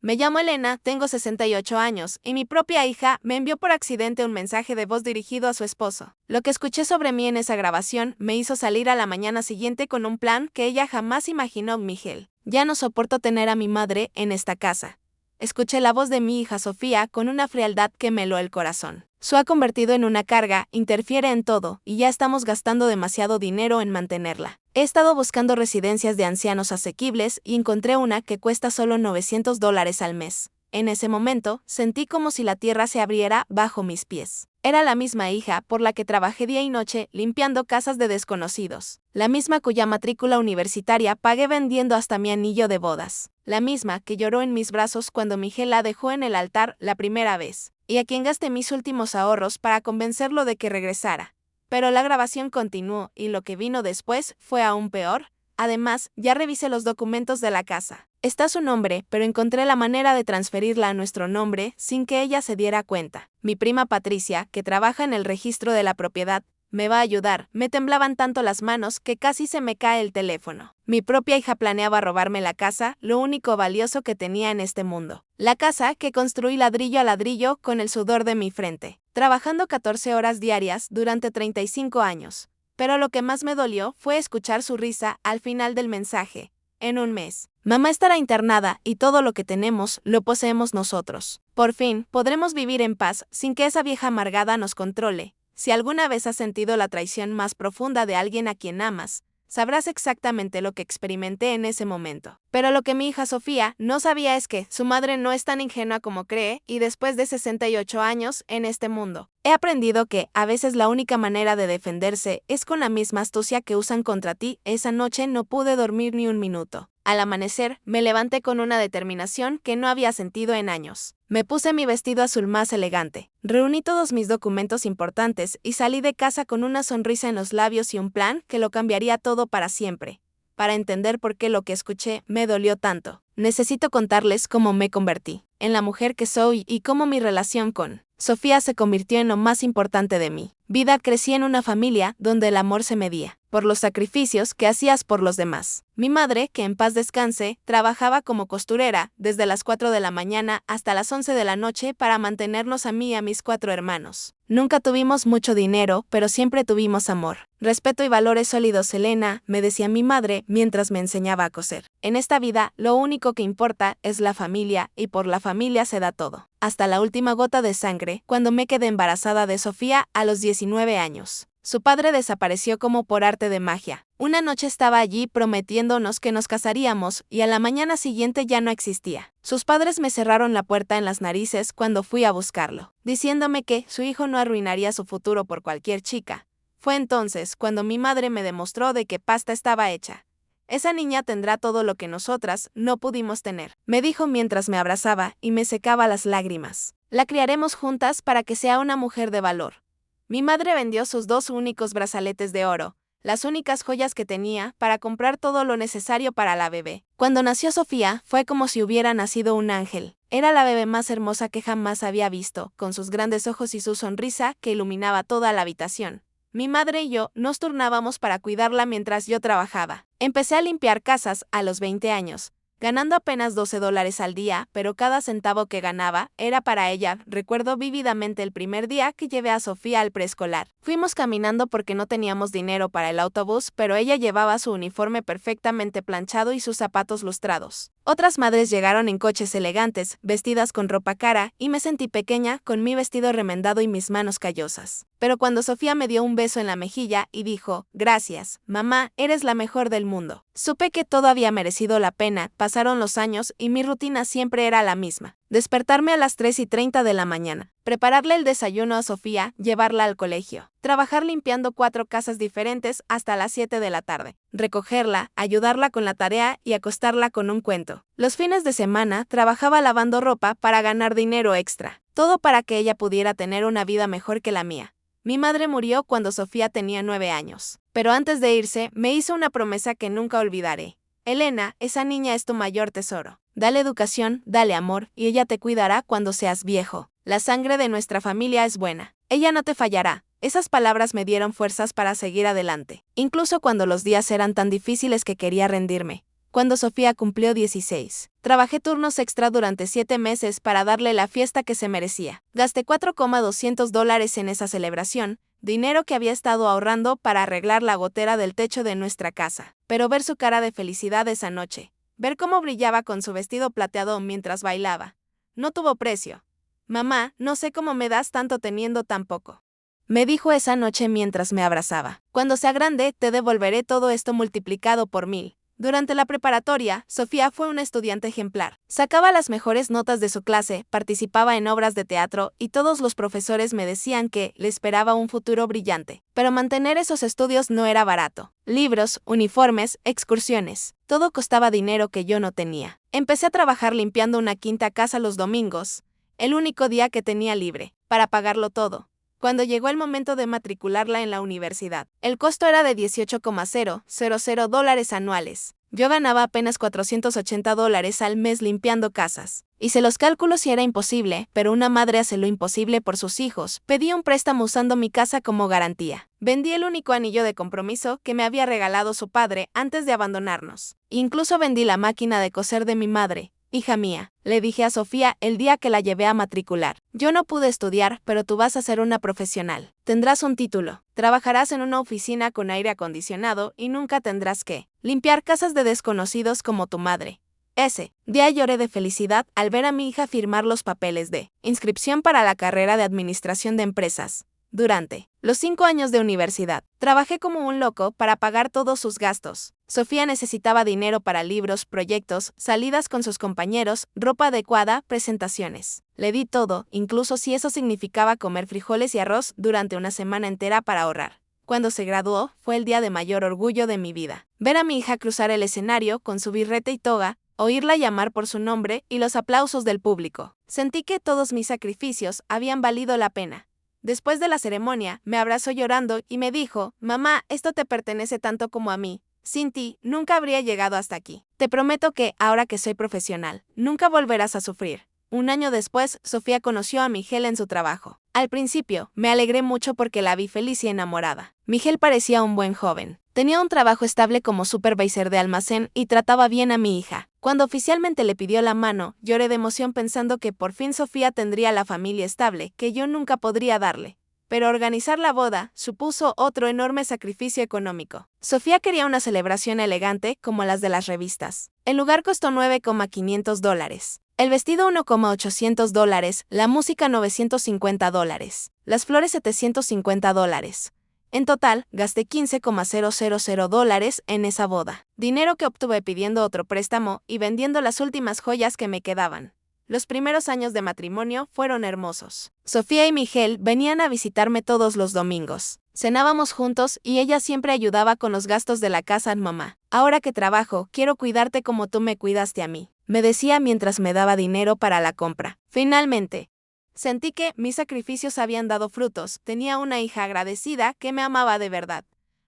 Me llamo Elena, tengo 68 años, y mi propia hija me envió por accidente un mensaje de voz dirigido a su esposo. Lo que escuché sobre mí en esa grabación me hizo salir a la mañana siguiente con un plan que ella jamás imaginó, Miguel. Ya no soporto tener a mi madre en esta casa. Escuché la voz de mi hija Sofía con una frialdad que me heló el corazón. Se ha convertido en una carga, interfiere en todo, y ya estamos gastando demasiado dinero en mantenerla. He estado buscando residencias de ancianos asequibles y encontré una que cuesta solo $900 al mes. En ese momento, sentí como si la tierra se abriera bajo mis pies. Era la misma hija por la que trabajé día y noche limpiando casas de desconocidos. La misma cuya matrícula universitaria pagué vendiendo hasta mi anillo de bodas. La misma que lloró en mis brazos cuando Miguel la dejó en el altar la primera vez. Y a quien gasté mis últimos ahorros para convencerlo de que regresara. Pero la grabación continuó y lo que vino después fue aún peor. Además, ya revisé los documentos de la casa. Está su nombre, pero encontré la manera de transferirla a nuestro nombre sin que ella se diera cuenta. Mi prima Patricia, que trabaja en el registro de la propiedad, me va a ayudar. Me temblaban tanto las manos que casi se me cae el teléfono. Mi propia hija planeaba robarme la casa, lo único valioso que tenía en este mundo. La casa que construí ladrillo a ladrillo con el sudor de mi frente, trabajando 14 horas diarias durante 35 años. Pero lo que más me dolió fue escuchar su risa al final del mensaje. En un mes, mamá estará internada y todo lo que tenemos lo poseemos nosotros. Por fin, podremos vivir en paz sin que esa vieja amargada nos controle. Si alguna vez has sentido la traición más profunda de alguien a quien amas, sabrás exactamente lo que experimenté en ese momento. Pero lo que mi hija Sofía no sabía es que su madre no es tan ingenua como cree y después de 68 años en este mundo, he aprendido que a veces la única manera de defenderse es con la misma astucia que usan contra ti. Esa noche no pude dormir ni un minuto. Al amanecer, me levanté con una determinación que no había sentido en años. Me puse mi vestido azul más elegante, reuní todos mis documentos importantes y salí de casa con una sonrisa en los labios y un plan que lo cambiaría todo para siempre. Para entender por qué lo que escuché me dolió tanto, necesito contarles cómo me convertí en la mujer que soy y cómo mi relación con Sofía se convirtió en lo más importante de mi vida. Crecí en una familia donde el amor se medía por los sacrificios que hacías por los demás. Mi madre, que en paz descanse, trabajaba como costurera desde las 4 de la mañana hasta las 11 de la noche para mantenernos a mí y a mis 4 hermanos. Nunca tuvimos mucho dinero, pero siempre tuvimos amor, respeto y valores sólidos. Elena, me decía mi madre mientras me enseñaba a coser. En esta vida, lo único que importa es la familia y por la familia se da todo. Hasta la última gota de sangre, cuando me quedé embarazada de Sofía a los 19 años. Su padre desapareció como por arte de magia. Una noche estaba allí prometiéndonos que nos casaríamos y a la mañana siguiente ya no existía. Sus padres me cerraron la puerta en las narices cuando fui a buscarlo, diciéndome que su hijo no arruinaría su futuro por cualquier chica. Fue entonces cuando mi madre me demostró de qué pasta estaba hecha. Esa niña tendrá todo lo que nosotras no pudimos tener, me dijo mientras me abrazaba y me secaba las lágrimas. La criaremos juntas para que sea una mujer de valor. Mi madre vendió sus 2 únicos brazaletes de oro, las únicas joyas que tenía, para comprar todo lo necesario para la bebé. Cuando nació Sofía, fue como si hubiera nacido un ángel. Era la bebé más hermosa que jamás había visto, con sus grandes ojos y su sonrisa que iluminaba toda la habitación. Mi madre y yo nos turnábamos para cuidarla mientras yo trabajaba. Empecé a limpiar casas a los 20 años. Ganando apenas $12 al día, pero cada centavo que ganaba era para ella. Recuerdo vívidamente el primer día que llevé a Sofía al preescolar. Fuimos caminando porque no teníamos dinero para el autobús, pero ella llevaba su uniforme perfectamente planchado y sus zapatos lustrados. Otras madres llegaron en coches elegantes, vestidas con ropa cara, y me sentí pequeña con mi vestido remendado y mis manos callosas. Pero cuando Sofía me dio un beso en la mejilla y dijo, «Gracias, mamá, eres la mejor del mundo», supe que todo había merecido la pena. Pasaron los años y mi rutina siempre era la misma. Despertarme a las 3:30 de la mañana, prepararle el desayuno a Sofía, llevarla al colegio, trabajar limpiando 4 casas diferentes hasta las 7 de la tarde, recogerla, ayudarla con la tarea y acostarla con un cuento. Los fines de semana trabajaba lavando ropa para ganar dinero extra, todo para que ella pudiera tener una vida mejor que la mía. Mi madre murió cuando Sofía tenía 9 años, pero antes de irse me hizo una promesa que nunca olvidaré. Elena, esa niña es tu mayor tesoro. Dale educación, dale amor, y ella te cuidará cuando seas viejo. La sangre de nuestra familia es buena. Ella no te fallará. Esas palabras me dieron fuerzas para seguir adelante, incluso cuando los días eran tan difíciles que quería rendirme. cuando Sofía cumplió 16. Trabajé turnos extra durante 7 meses para darle la fiesta que se merecía. Gasté $4,200 en esa celebración, dinero que había estado ahorrando para arreglar la gotera del techo de nuestra casa. Pero ver su cara de felicidad esa noche, ver cómo brillaba con su vestido plateado mientras bailaba, no tuvo precio. Mamá, no sé cómo me das tanto teniendo tan poco. Me dijo esa noche mientras me abrazaba. Cuando sea grande, te devolveré todo esto multiplicado por 1000. Durante la preparatoria, Sofía fue una estudiante ejemplar. Sacaba las mejores notas de su clase, participaba en obras de teatro y todos los profesores me decían que le esperaba un futuro brillante. Pero mantener esos estudios no era barato. Libros, uniformes, excursiones. Todo costaba dinero que yo no tenía. Empecé a trabajar limpiando una quinta casa los domingos, el único día que tenía libre, para pagarlo todo. Cuando llegó el momento de matricularla en la universidad, el costo era de $18,000 anuales. Yo ganaba apenas $480 al mes limpiando casas. Hice los cálculos y era imposible, pero una madre hace lo imposible por sus hijos. Pedí un préstamo usando mi casa como garantía. Vendí el único anillo de compromiso que me había regalado su padre antes de abandonarnos. Incluso vendí la máquina de coser de mi madre. Hija mía, le dije a Sofía el día que la llevé a matricular. Yo no pude estudiar, pero tú vas a ser una profesional. Tendrás un título, trabajarás en una oficina con aire acondicionado y nunca tendrás que limpiar casas de desconocidos como tu madre. Ese día lloré de felicidad al ver a mi hija firmar los papeles de inscripción para la carrera de administración de empresas. Durante los 5 años de universidad, trabajé como un loco para pagar todos sus gastos. Sofía necesitaba dinero para libros, proyectos, salidas con sus compañeros, ropa adecuada, presentaciones. Le di todo, incluso si eso significaba comer frijoles y arroz durante una semana entera para ahorrar. Cuando se graduó, fue el día de mayor orgullo de mi vida. Ver a mi hija cruzar el escenario con su birrete y toga, oírla llamar por su nombre y los aplausos del público. Sentí que todos mis sacrificios habían valido la pena. Después de la ceremonia, me abrazó llorando y me dijo, mamá, esto te pertenece tanto como a mí. Sin ti, nunca habría llegado hasta aquí. Te prometo que, ahora que soy profesional, nunca volverás a sufrir. Un año después, Sofía conoció a Miguel en su trabajo. Al principio, me alegré mucho porque la vi feliz y enamorada. Miguel parecía un buen joven. Tenía un trabajo estable como supervisor de almacén y trataba bien a mi hija. Cuando oficialmente le pidió la mano, lloré de emoción pensando que por fin Sofía tendría la familia estable que yo nunca podría darle. Pero organizar la boda supuso otro enorme sacrificio económico. Sofía quería una celebración elegante como las de las revistas. El lugar costó $9,500. El vestido $1,800, la música $950, las flores $750. En total, gasté $15,000 en esa boda. Dinero que obtuve pidiendo otro préstamo y vendiendo las últimas joyas que me quedaban. Los primeros años de matrimonio fueron hermosos. Sofía y Miguel venían a visitarme todos los domingos. Cenábamos juntos y ella siempre ayudaba con los gastos de la casa. Mamá, ahora que trabajo, quiero cuidarte como tú me cuidaste a mí, me decía mientras me daba dinero para la compra. Finalmente, sentí que mis sacrificios habían dado frutos. Tenía una hija agradecida que me amaba de verdad.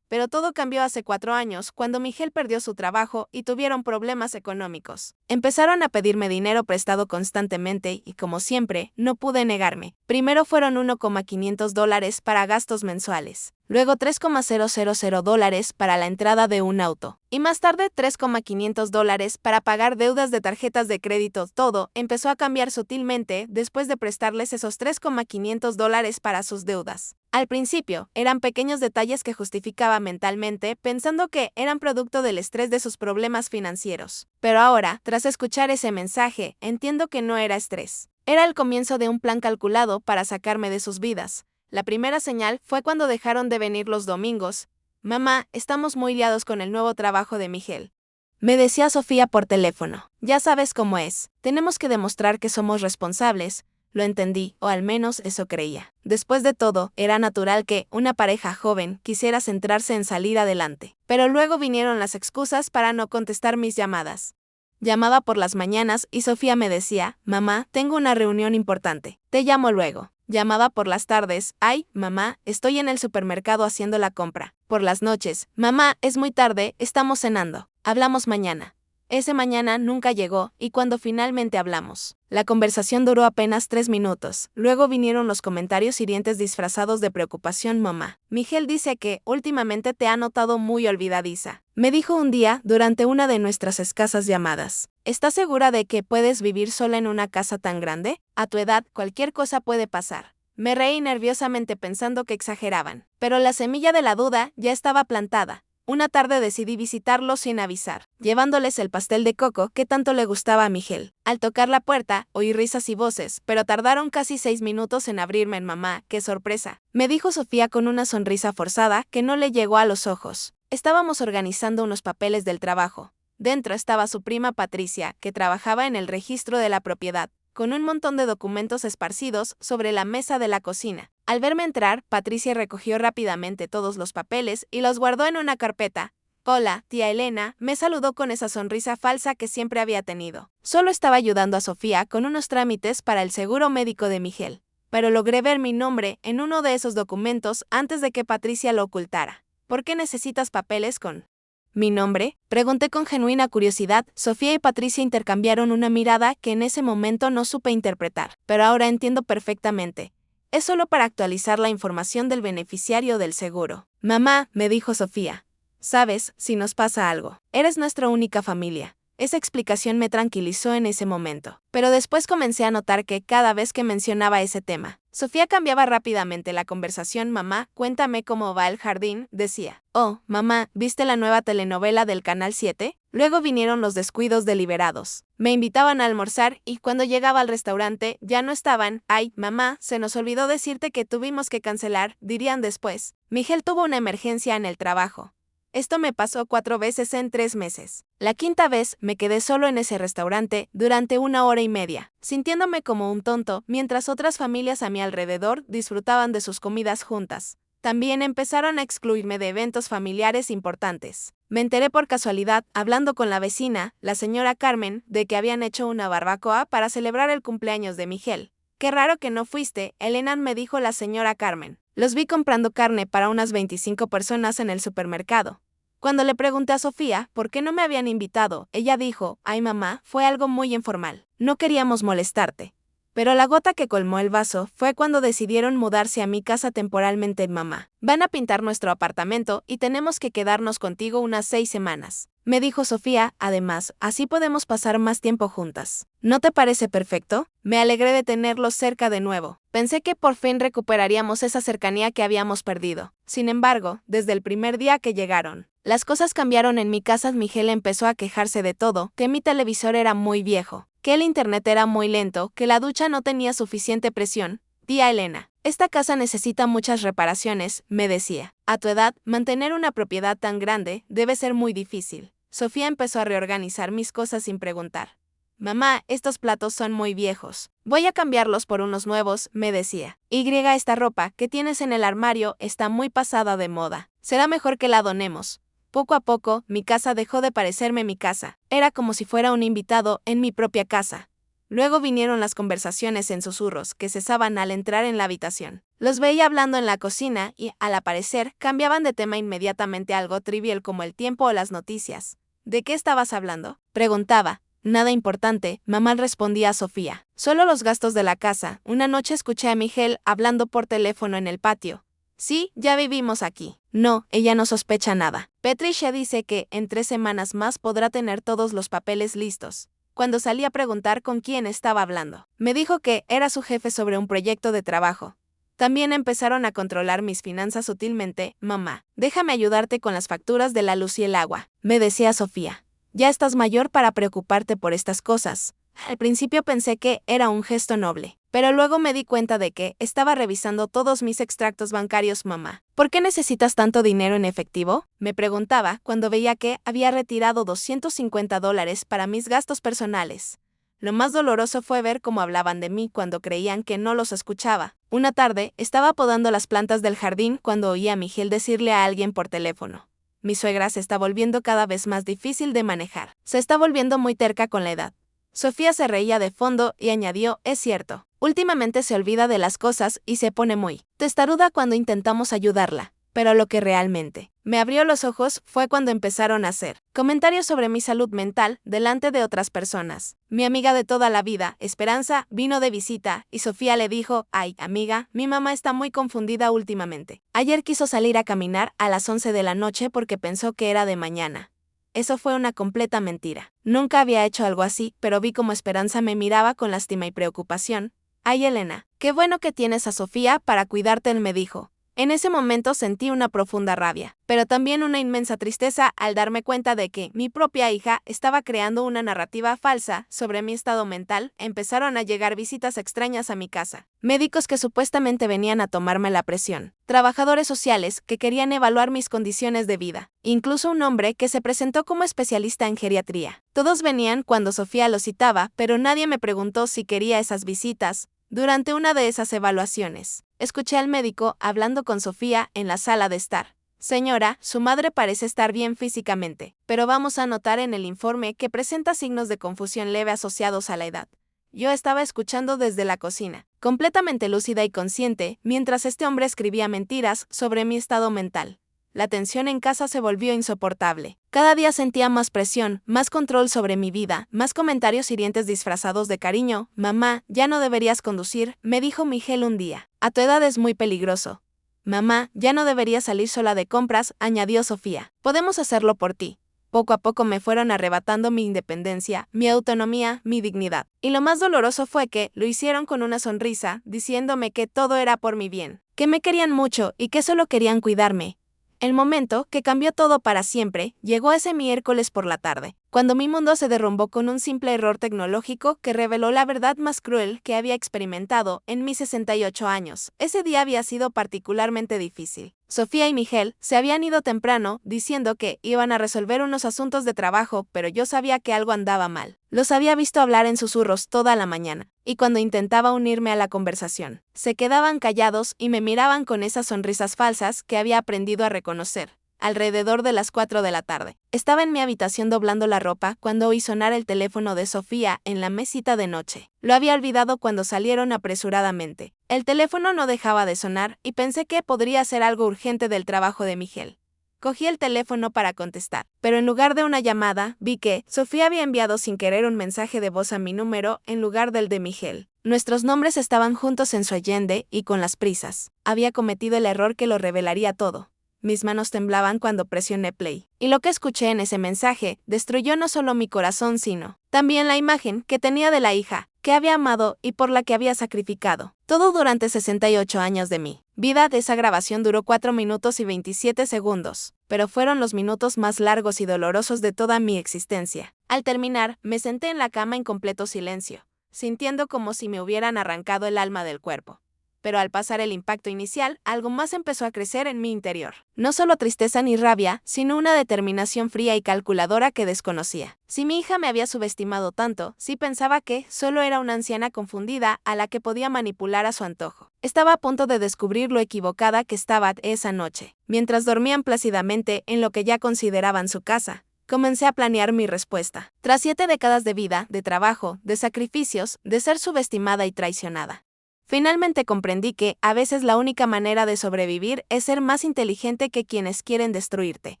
Pero todo cambió hace 4 años, cuando Miguel perdió su trabajo y tuvieron problemas económicos. Empezaron a pedirme dinero prestado constantemente y, como siempre, no pude negarme. Primero fueron $1,500 para gastos mensuales. Luego $3,000 para la entrada de un auto. Y más tarde $3,500 para pagar deudas de tarjetas de crédito. Todo empezó a cambiar sutilmente después de prestarles esos $3,500 para sus deudas. Al principio, eran pequeños detalles que justificaba mentalmente, pensando que eran producto del estrés de sus problemas financieros. Pero ahora, tras escuchar ese mensaje, entiendo que no era estrés. Era el comienzo de un plan calculado para sacarme de sus vidas. La primera señal fue cuando dejaron de venir los domingos. Mamá, estamos muy liados con el nuevo trabajo de Miguel. Me decía Sofía por teléfono. Ya sabes cómo es. Tenemos que demostrar que somos responsables. Lo entendí, o al menos eso creía. Después de todo, era natural que una pareja joven quisiera centrarse en salir adelante. Pero luego vinieron las excusas para no contestar mis llamadas. Llamaba por las mañanas y Sofía me decía, mamá, tengo una reunión importante. Te llamo luego. Llamaba por las tardes, ay, mamá, estoy en el supermercado haciendo la compra. Por las noches, mamá, es muy tarde, estamos cenando. Hablamos mañana. Ese mañana nunca llegó, y cuando finalmente hablamos, la conversación duró apenas 3 minutos. Luego vinieron los comentarios hirientes disfrazados de preocupación. Mamá, Miguel dice que, últimamente te ha notado muy olvidadiza. Me dijo un día, durante una de nuestras escasas llamadas. ¿Estás segura de que puedes vivir sola en una casa tan grande? A tu edad, cualquier cosa puede pasar. Me reí nerviosamente pensando que exageraban. Pero la semilla de la duda ya estaba plantada. Una tarde decidí visitarlos sin avisar, llevándoles el pastel de coco que tanto le gustaba a Miguel. Al tocar la puerta, oí risas y voces, pero tardaron casi 6 minutos en abrirme. Mamá, qué sorpresa, me dijo Sofía con una sonrisa forzada que no le llegó a los ojos. Estábamos organizando unos papeles del trabajo. Dentro estaba su prima Patricia, que trabajaba en el registro de la propiedad, con un montón de documentos esparcidos sobre la mesa de la cocina. Al verme entrar, Patricia recogió rápidamente todos los papeles y los guardó en una carpeta. Hola, tía Elena, me saludó con esa sonrisa falsa que siempre había tenido. Solo estaba ayudando a Sofía con unos trámites para el seguro médico de Miguel, pero logré ver mi nombre en uno de esos documentos antes de que Patricia lo ocultara. ¿Por qué necesitas papeles con mi nombre? Pregunté con genuina curiosidad. Sofía y Patricia intercambiaron una mirada que en ese momento no supe interpretar, pero ahora entiendo perfectamente. Es solo para actualizar la información del beneficiario del seguro. Mamá, me dijo Sofía. Sabes, si nos pasa algo, eres nuestra única familia. Esa explicación me tranquilizó en ese momento. Pero después comencé a notar que cada vez que mencionaba ese tema, Sofía cambiaba rápidamente la conversación. Mamá, cuéntame cómo va el jardín, decía. Oh, mamá, ¿viste la nueva telenovela del Canal 7? Luego vinieron los descuidos deliberados. Me invitaban a almorzar y cuando llegaba al restaurante ya no estaban. Ay, mamá, se nos olvidó decirte que tuvimos que cancelar, dirían después. Miguel tuvo una emergencia en el trabajo. Esto me pasó 4 veces en 3 meses. La quinta vez me quedé solo en ese restaurante durante 1 hora y media, sintiéndome como un tonto, mientras otras familias a mi alrededor disfrutaban de sus comidas juntas. También empezaron a excluirme de eventos familiares importantes. Me enteré por casualidad, hablando con la vecina, la señora Carmen, de que habían hecho una barbacoa para celebrar el cumpleaños de Miguel. Qué raro que no fuiste, Elena, me dijo la señora Carmen. Los vi comprando carne para unas 25 personas en el supermercado. Cuando le pregunté a Sofía por qué no me habían invitado, ella dijo, ay mamá, fue algo muy informal, no queríamos molestarte. Pero la gota que colmó el vaso fue cuando decidieron mudarse a mi casa temporalmente. Mamá, van a pintar nuestro apartamento y tenemos que quedarnos contigo unas 6 semanas. Me dijo Sofía, además, así podemos pasar más tiempo juntas. ¿No te parece perfecto? Me alegré de tenerlos cerca de nuevo. Pensé que por fin recuperaríamos esa cercanía que habíamos perdido. Sin embargo, desde el primer día que llegaron, las cosas cambiaron en mi casa. Miguel empezó a quejarse de todo, que mi televisor era muy viejo, que el internet era muy lento, que la ducha no tenía suficiente presión. Tía Elena, esta casa necesita muchas reparaciones, me decía. A tu edad, mantener una propiedad tan grande debe ser muy difícil. Sofía empezó a reorganizar mis cosas sin preguntar. Mamá, estos platos son muy viejos. Voy a cambiarlos por unos nuevos, me decía. Esta ropa que tienes en el armario está muy pasada de moda. Será mejor que la donemos. Poco a poco, mi casa dejó de parecerme mi casa. Era como si fuera un invitado en mi propia casa. Luego vinieron las conversaciones en susurros que cesaban al entrar en la habitación. Los veía hablando en la cocina y, al aparecer, cambiaban de tema inmediatamente a algo trivial como el tiempo o las noticias. ¿De qué estabas hablando?, preguntaba. Nada importante, mamá, respondía a Sofía. Solo los gastos de la casa. Una noche escuché a Miguel hablando por teléfono en el patio. Sí, ya vivimos aquí. No, ella no sospecha nada. Patricia dice que en 3 semanas más podrá tener todos los papeles listos. Cuando salí a preguntar con quién estaba hablando, me dijo que era su jefe sobre un proyecto de trabajo. También empezaron a controlar mis finanzas sutilmente. Mamá, déjame ayudarte con las facturas de la luz y el agua, me decía Sofía. Ya estás mayor para preocuparte por estas cosas. Al principio pensé que era un gesto noble, pero luego me di cuenta de que estaba revisando todos mis extractos bancarios. Mamá, ¿por qué necesitas tanto dinero en efectivo?, me preguntaba cuando veía que había retirado $250 para mis gastos personales. Lo más doloroso fue ver cómo hablaban de mí cuando creían que no los escuchaba. Una tarde, estaba podando las plantas del jardín cuando oí a Miguel decirle a alguien por teléfono. Mi suegra se está volviendo cada vez más difícil de manejar. Se está volviendo muy terca con la edad. Sofía se reía de fondo y añadió, es cierto, últimamente se olvida de las cosas y se pone muy testaruda cuando intentamos ayudarla. pero lo que realmente me abrió los ojos fue cuando empezaron a hacer comentarios sobre mi salud mental delante de otras personas. Mi amiga de toda la vida, Esperanza, vino de visita y Sofía le dijo: "Ay, amiga, mi mamá está muy confundida últimamente. Ayer quiso salir a caminar a las 11 de la noche porque pensó que era de mañana". Eso fue una completa mentira. Nunca había hecho algo así, pero vi como Esperanza me miraba con lástima y preocupación. "Ay, Elena, qué bueno que tienes a Sofía para cuidarte", él me dijo. En ese momento sentí una profunda rabia, pero también una inmensa tristeza al darme cuenta de que mi propia hija estaba creando una narrativa falsa sobre mi estado mental. Empezaron a llegar visitas extrañas a mi casa, médicos que supuestamente venían a tomarme la presión, trabajadores sociales que querían evaluar mis condiciones de vida, incluso un hombre que se presentó como especialista en geriatría. Todos venían cuando Sofía los citaba, pero nadie me preguntó si quería esas visitas. Durante una de esas evaluaciones, escuché al médico hablando con Sofía en la sala de estar. "Señora, su madre parece estar bien físicamente, pero vamos a notar en el informe que presenta signos de confusión leve asociados a la edad". Yo estaba escuchando desde la cocina, completamente lúcida y consciente, mientras este hombre escribía mentiras sobre mi estado mental. La tensión en casa se volvió insoportable. Cada día sentía más presión, más control sobre mi vida, más comentarios hirientes disfrazados de cariño. "Mamá, ya no deberías conducir", me dijo Miguel un día. "A tu edad es muy peligroso". "Mamá, ya no deberías salir sola de compras", añadió Sofía. "Podemos hacerlo por ti". Poco a poco me fueron arrebatando mi independencia, mi autonomía, mi dignidad. Y lo más doloroso fue que lo hicieron con una sonrisa, diciéndome que todo era por mi bien, que me querían mucho y que solo querían cuidarme. El momento que cambió todo para siempre llegó ese miércoles por la tarde, cuando mi mundo se derrumbó con un simple error tecnológico que reveló la verdad más cruel que había experimentado en mis 68 años. Ese día había sido particularmente difícil. Sofía y Miguel se habían ido temprano, diciendo que iban a resolver unos asuntos de trabajo, pero yo sabía que algo andaba mal. Los había visto hablar en susurros toda la mañana, y cuando intentaba unirme a la conversación, se quedaban callados y me miraban con esas sonrisas falsas que había aprendido a reconocer. Alrededor de las 4 de la tarde, estaba en mi habitación doblando la ropa cuando oí sonar el teléfono de Sofía en la mesita de noche. Lo había olvidado cuando salieron apresuradamente. El teléfono no dejaba de sonar y pensé que podría ser algo urgente del trabajo de Miguel. Cogí el teléfono para contestar, pero en lugar de una llamada, vi que Sofía había enviado sin querer un mensaje de voz a mi número en lugar del de Miguel. Nuestros nombres estaban juntos en su Allende y con las prisas. Había cometido el error que lo revelaría todo. Mis manos temblaban cuando presioné play. Y lo que escuché en ese mensaje destruyó no solo mi corazón, sino también la imagen que tenía de la hija que había amado y por la que había sacrificado todo durante 68 años de mi vida. Esa grabación duró 4 minutos y 27 segundos, pero fueron los minutos más largos y dolorosos de toda mi existencia. Al terminar, me senté en la cama en completo silencio, sintiendo como si me hubieran arrancado el alma del cuerpo. Pero al pasar el impacto inicial, algo más empezó a crecer en mi interior. No solo tristeza ni rabia, sino una determinación fría y calculadora que desconocía. Si mi hija me había subestimado tanto, sí pensaba que solo era una anciana confundida a la que podía manipular a su antojo. Estaba a punto de descubrir lo equivocada que estaba esa noche. Mientras dormían plácidamente en lo que ya consideraban su casa, comencé a planear mi respuesta. Tras 7 décadas de vida, de trabajo, de sacrificios, de ser subestimada y traicionada, finalmente comprendí que, a veces la única manera de sobrevivir es ser más inteligente que quienes quieren destruirte.